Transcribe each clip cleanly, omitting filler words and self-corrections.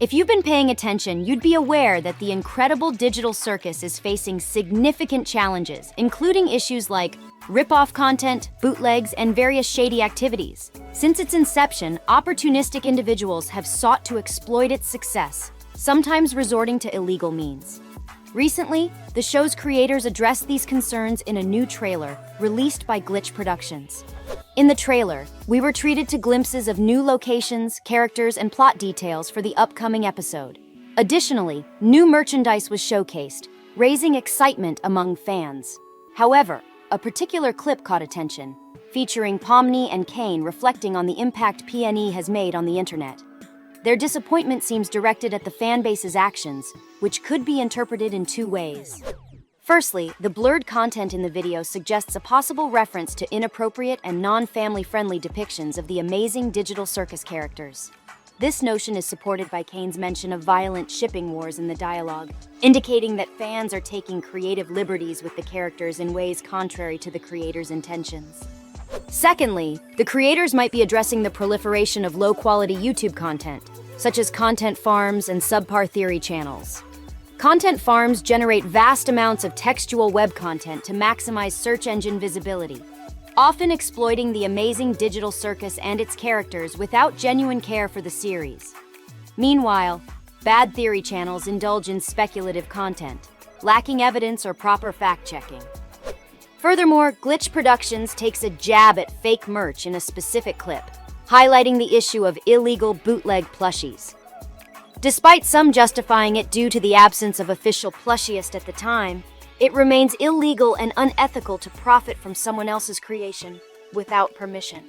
If you've been paying attention, you'd be aware that the incredible digital circus is facing significant challenges, including issues like rip-off content, bootlegs, and various shady activities. Since its inception, opportunistic individuals have sought to exploit its success, sometimes resorting to illegal means. Recently, the show's creators addressed these concerns in a new trailer released by Glitch Productions. In the trailer, we were treated to glimpses of new locations, characters, and plot details for the upcoming episode. Additionally, new merchandise was showcased, raising excitement among fans. However, a particular clip caught attention, featuring Pomni and Kane reflecting on the impact PNE has made on the internet. Their disappointment seems directed at the fanbase's actions, which could be interpreted in two ways. Firstly, the blurred content in the video suggests a possible reference to inappropriate and non-family-friendly depictions of the Amazing Digital Circus characters. This notion is supported by Kane's mention of violent shipping wars in the dialogue, indicating that fans are taking creative liberties with the characters in ways contrary to the creators' intentions. Secondly, the creators might be addressing the proliferation of low-quality YouTube content, such as content farms and subpar theory channels. Content farms generate vast amounts of textual web content to maximize search engine visibility, often exploiting the Amazing Digital Circus and its characters without genuine care for the series. Meanwhile, bad theory channels indulge in speculative content, lacking evidence or proper fact-checking. Furthermore, Glitch Productions takes a jab at fake merch in a specific clip, highlighting the issue of illegal bootleg plushies. Despite some justifying it due to the absence of official plushieist at the time, it remains illegal and unethical to profit from someone else's creation without permission.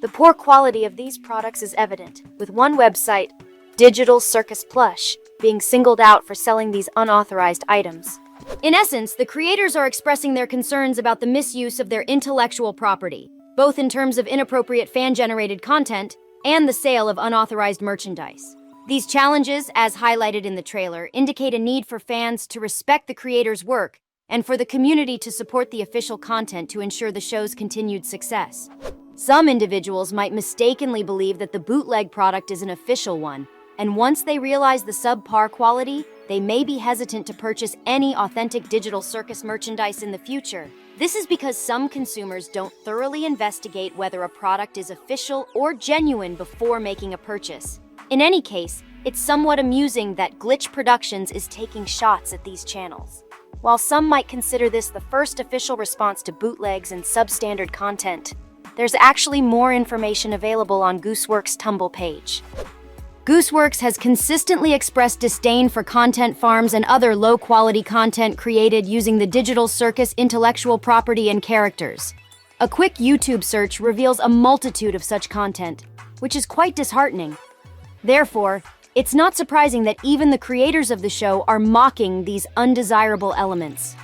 The poor quality of these products is evident, with one website, Digital Circus Plush, being singled out for selling these unauthorized items. In essence, the creators are expressing their concerns about the misuse of their intellectual property, both in terms of inappropriate fan-generated content and the sale of unauthorized merchandise. These challenges, as highlighted in the trailer, indicate a need for fans to respect the creator's work and for the community to support the official content to ensure the show's continued success. Some individuals might mistakenly believe that the bootleg product is an official one, and once they realize the subpar quality, they may be hesitant to purchase any authentic digital circus merchandise in the future. This is because some consumers don't thoroughly investigate whether a product is official or genuine before making a purchase. In any case, it's somewhat amusing that Glitch Productions is taking shots at these channels. While some might consider this the first official response to bootlegs and substandard content, there's actually more information available on Gooseworks' Tumblr page. Gooseworks has consistently expressed disdain for content farms and other low-quality content created using the Digital Circus intellectual property and characters. A quick YouTube search reveals a multitude of such content, which is quite disheartening. Therefore, it's not surprising that even the creators of the show are mocking these undesirable elements.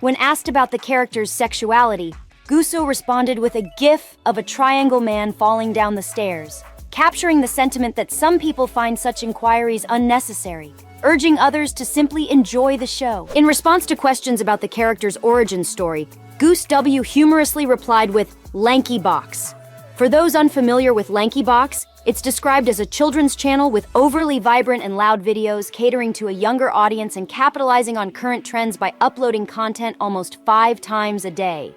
When asked about the character's sexuality, Guso responded with a gif of a triangle man falling down the stairs, capturing the sentiment that some people find such inquiries unnecessary, urging others to simply enjoy the show. In response to questions about the character's origin story, Goose W humorously replied with Lanky Box. For those unfamiliar with Lanky Box, it's described as a children's channel with overly vibrant and loud videos catering to a younger audience and capitalizing on current trends by uploading content almost 5 times a day.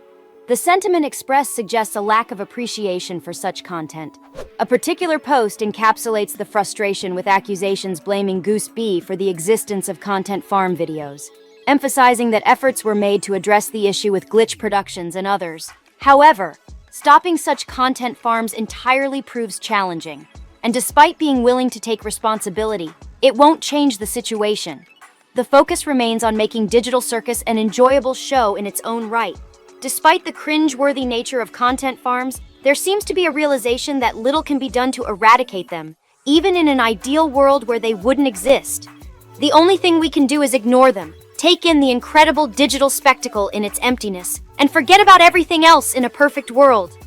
The sentiment expressed suggests a lack of appreciation for such content. A particular post encapsulates the frustration with accusations blaming Goose B for the existence of content farm videos, emphasizing that efforts were made to address the issue with Glitch Productions and others. However, stopping such content farms entirely proves challenging, and despite being willing to take responsibility, it won't change the situation. The focus remains on making Digital Circus an enjoyable show in its own right. Despite the cringe-worthy nature of content farms, there seems to be a realization that little can be done to eradicate them, even in an ideal world where they wouldn't exist. The only thing we can do is ignore them, take in the incredible digital spectacle in its emptiness, and forget about everything else in a perfect world.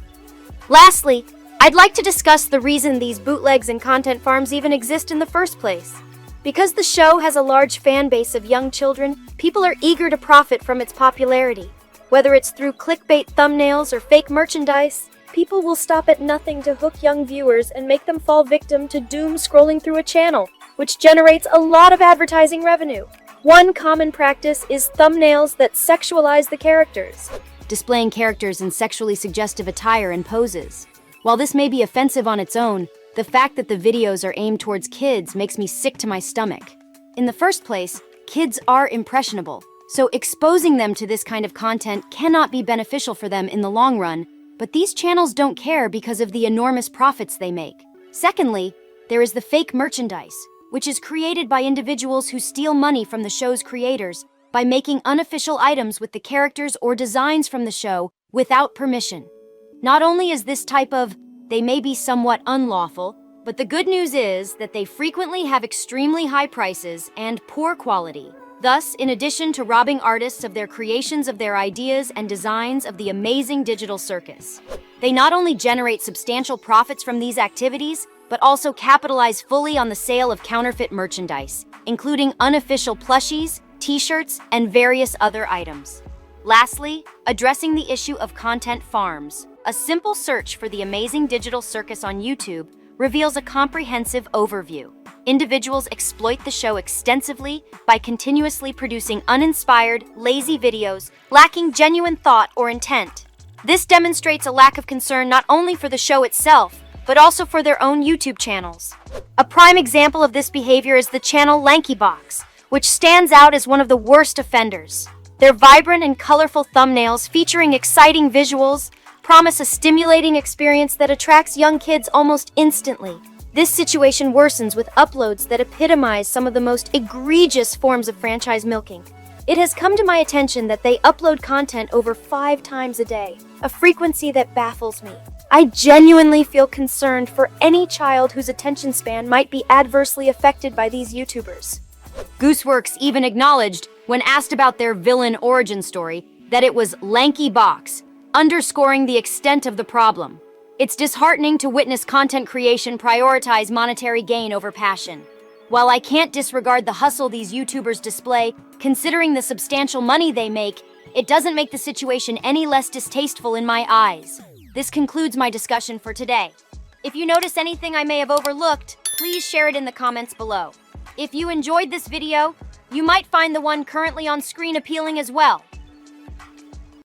Lastly, I'd like to discuss the reason these bootlegs and content farms even exist in the first place. Because the show has a large fan base of young children, people are eager to profit from its popularity. Whether it's through clickbait thumbnails or fake merchandise, people will stop at nothing to hook young viewers and make them fall victim to doom scrolling through a channel. which generates a lot of advertising revenue. One common practice is thumbnails that sexualize the characters, displaying characters in sexually suggestive attire and poses. While this may be offensive on its own, the fact that the videos are aimed towards kids makes me sick to my stomach. In the first place, kids are impressionable, so exposing them to this kind of content cannot be beneficial for them in the long run, but these channels don't care because of the enormous profits they make. Secondly, there is the fake merchandise, which is created by individuals who steal money from the show's creators by making unofficial items with the characters or designs from the show without permission. Not only is this type of, they may be somewhat unlawful, but the good news is that they frequently have extremely high prices and poor quality. Thus, in addition to robbing artists of their creations of their ideas and designs of the Amazing Digital Circus, they not only generate substantial profits from these activities, but also capitalize fully on the sale of counterfeit merchandise, including unofficial plushies, t-shirts, and various other items. Lastly, addressing the issue of content farms. A simple search for the Amazing Digital Circus on YouTube reveals a comprehensive overview. Individuals exploit the show extensively by continuously producing uninspired, lazy videos lacking genuine thought or intent. This demonstrates a lack of concern not only for the show itself, but also for their own YouTube channels. A prime example of this behavior is the channel Lankybox, which stands out as one of the worst offenders. Their vibrant and colorful thumbnails featuring exciting visuals promise a stimulating experience that attracts young kids almost instantly. This situation worsens with uploads that epitomize some of the most egregious forms of franchise milking. It has come to my attention that they upload content over 5 times a day, a frequency that baffles me. I genuinely feel concerned for any child whose attention span might be adversely affected by these YouTubers. Gooseworks even acknowledged, when asked about their villain origin story, that it was Lankybox, underscoring the extent of the problem. It's disheartening to witness content creation prioritize monetary gain over passion. While I can't disregard the hustle these YouTubers display, considering the substantial money they make, it doesn't make the situation any less distasteful in my eyes. This concludes my discussion for today. If you notice anything I may have overlooked, please share it in the comments below. If you enjoyed this video, you might find the one currently on screen appealing as well.